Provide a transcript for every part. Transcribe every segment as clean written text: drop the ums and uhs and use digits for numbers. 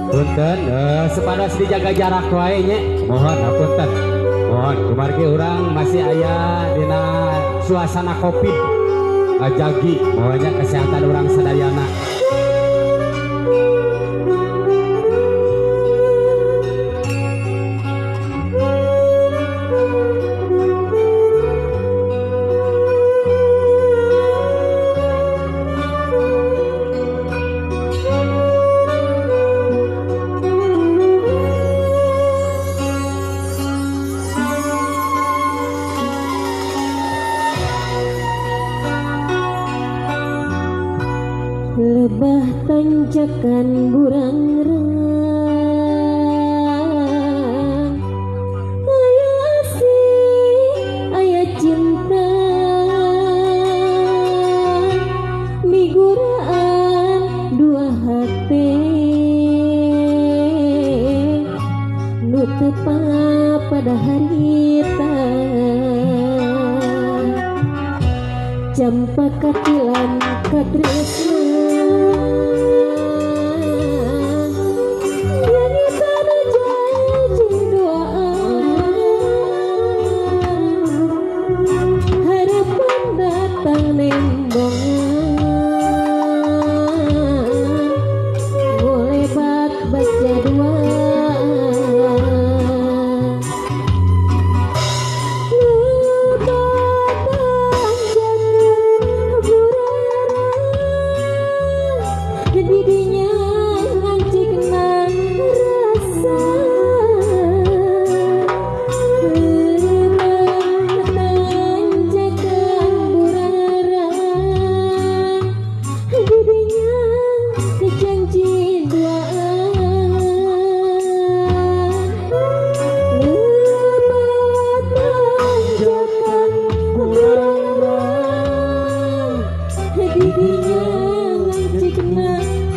Punten sepados dijaga jarak wae nya. Mohon hapunten. Mohon kumargi urang masih aya dina suasana Covid. Ngajagi mohonnya kesehatan urang sadayana. Lebah tanjakan burangrang, aya asih, aya cinta, miguraan dua hati, nu tepa pada harita, jampa katilan katresna.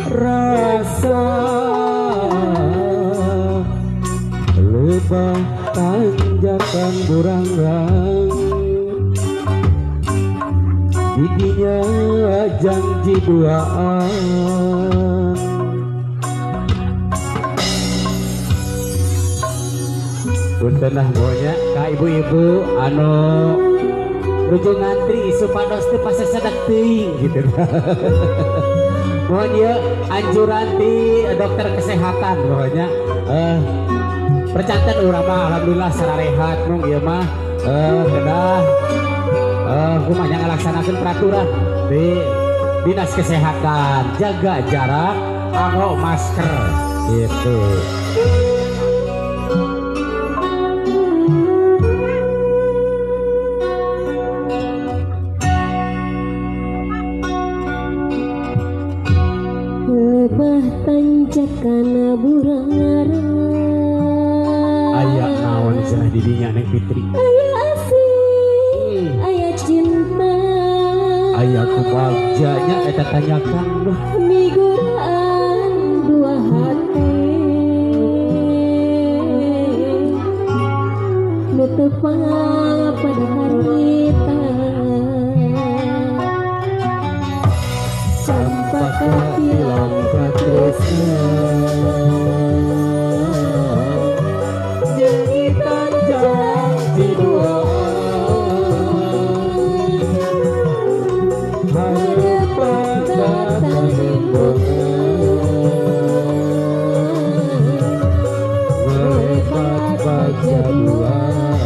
Rasa lebah tanjakan burangrang, giginya janji duaan. Punten bonya ka ibu-ibu anu nuju ngantri supados teu pasasadak teuing gitu. Mohon ya anjuran di dokter kesehatan pokoknya percantan urang mah alhamdulillah sararehat mung ieu mah kedah kumaha ngalaksanakeun peraturan di dinas kesehatan, jaga jarak, anggo masker gitu. Lebah tanjakan burangrang, Aya naon cenah di dinya Neng Fitri? aya asih, aya cinta, Aya kubagja nya eta tanyakan loh. miguraan dua hati, nu tepa pada harita, campa katilan katresna. Jangitan janji duaan, harapan datang merebat baja duaan.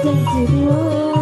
janji dua